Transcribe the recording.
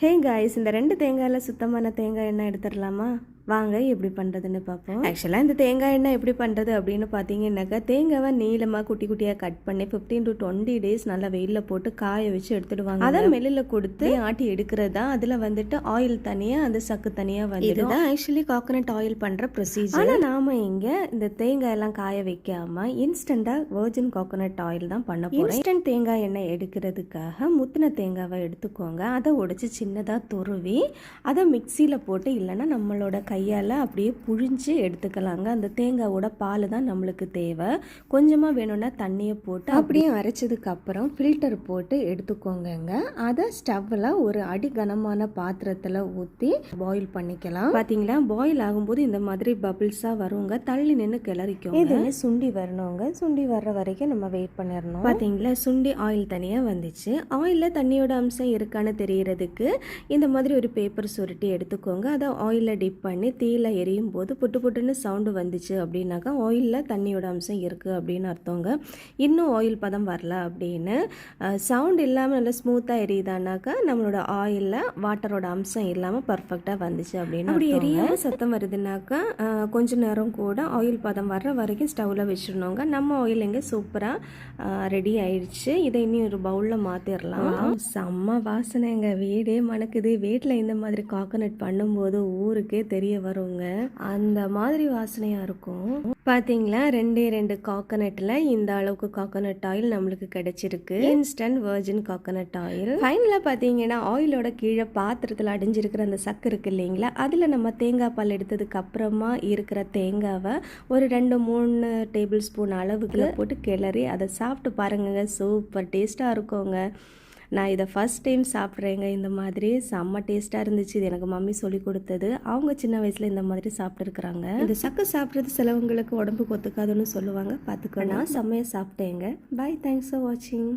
Hey guys, இந்த 2 தேங்காயில் சுத்தமான தேங்காய் எண்ணெய் எடுத்துடலாமா? வாங்க எப்படி பண்ணுறதுன்னு பார்ப்போம். ஆக்சுவலாக இந்த தேங்காய் எண்ணெய் எப்படி பண்ணுறது அப்படின்னு பார்த்தீங்கன்னாக்கா, தேங்காவை நீளமாக குட்டி குட்டியாக கட் பண்ணி 15 to 20 டேஸ் நல்லா வெயிலில் போட்டு காய வச்சு எடுத்துடுவாங்க. அதை மெல்லில் கொடுத்து ஆட்டி எடுக்கிறது தான். அதில் வந்துட்டு ஆயில் தனியாக, அந்த சக்கு தனியாக வந்து இதுதான் ஆக்சுவலி கோகனட் ஆயில் பண்ணுற ப்ரொசீஜர். ஆனால் நாம் இங்கே இந்த தேங்காயெல்லாம் காய வைக்காமல் இன்ஸ்டண்ட்டாக வெர்ஜின் கோகனட் ஆயில் தான் பண்ண போகிறோம். இன்ஸ்டன்ட் தேங்காய் எண்ணெய் எடுக்கிறதுக்காக முத்தின தேங்காவை எடுத்துக்கோங்க. அதை உடைச்சி சின்னதாக துருவி அதை மிக்சியில் போட்டு, இல்லைன்னா நம்மளோட கையால் அப்படியே புழிஞ்சு எடுத்துக்கலாங்க. அந்த தேங்காவோட பால் தான் நம்மளுக்கு தேவை. கொஞ்சமாக வேணும்னா தண்ணியை போட்டு அப்படியே அரைச்சதுக்கு அப்புறம் ஃபில்டர் போட்டு எடுத்துக்கோங்க. அதை ஸ்டவ்வில் ஒரு அடி கனமான பாத்திரத்தில் ஊற்றி பாயில் பண்ணிக்கலாம். பார்த்தீங்களா, பாயில் ஆகும்போது இந்த மாதிரி பபிள்ஸாக வருங்க. தள்ளி நின்று கிளறிக்கும். இதுவே சுண்டி வரணுங்க. சுண்டி வர்ற வரைக்கும் நம்ம வெயிட் பண்ணிடணும். பார்த்தீங்களா, சுண்டி ஆயில் தனியாக வந்துச்சு. ஆயிலில் தண்ணியோட அம்சம் இருக்கான்னு தெரியறதுக்கு இந்த மாதிரி ஒரு பேப்பர் சுருட்டி எடுத்துக்கோங்க. அதை ஆயிலில் டிப் பண்ணி தீயில எரியும் போது புட்டு புட்டுன்னு சவுண்டு வந்துச்சு அப்படின்னாக்கா ஆயிலில் தண்ணியோட அம்சம் இருக்குது அப்படின்னு அர்த்தங்க. இன்னும் ஆயில் பதம் வரல அப்படின்னு, சவுண்ட் இல்லாமல் நல்லா ஸ்மூத்தாக எரியுதானாக்கா நம்மளோட ஆயிலில் வாட்டரோட அம்சம் இல்லாமல் பர்ஃபெக்டாக வந்துச்சு அப்படின்னு. அப்படி எரியாமல் சத்தம் வருதுனாக்கா கொஞ்ச நேரம் கூட ஆயில் பதம் வர்ற வரைக்கும் ஸ்டவ்வில் வச்சிடணுங்க. நம்ம ஆயில் இங்கே சூப்பராக ரெடி ஆயிடுச்சு. இதை இன்னும் ஒரு பவுலில் மாற்றிடலாம். செம்ம வாசனைங்க, வீடே மணக்குது. வீட்டில் இந்த மாதிரி கோகனட் பண்ணும்போது ஊருக்கே தெரிய வருங்க. அந்த மாதிரி வாசனையா இருக்கும். பாத்தீங்களா, 2 கோகனட்ல இந்த அளவுக்கு கோகனட் ஆயில் நம்மளுக்கு கிடைச்சிருக்கு. Instant virgin coconut oil. ஃபைனலா பாத்தீங்கன்னா ஆயிலோட கீழே பாத்திரத்துல அடைஞ்சிருக்கிற அந்த சக்கு இருக்கு இல்லைங்களா, அதுல நம்ம தேங்காய் பால் எடுத்ததுக்கு அப்புறமா இருக்கிற தேங்காவை ஒரு 2-3 டேபிள் ஸ்பூன் அளவுக்கு போட்டு கிளறி அதை சாப்பிட்டு பாருங்க. சூப்பர் டேஸ்டா இருக்குங்க. நான் இதை ஃபஸ்ட் டைம் சாப்பிட்றேங்க. இந்த மாதிரி செம்ம டேஸ்ட்டாக இருந்துச்சு. இது எனக்கு மம்மி சொல்லி கொடுத்தது. அவங்க சின்ன வயசில் இந்த மாதிரி சாப்பிட்டுருக்குறாங்க. இந்த சக்கை சாப்பிட்றது சிலவங்களுக்கு உடம்புக்கு ஒத்துக்காதுன்னு சொல்லுவாங்க. பார்த்துக்கோ, நான் செம்மையாக சாப்பிட்டேங்க. பாய், தேங்க்ஸ் ஃபார் வாட்சிங்.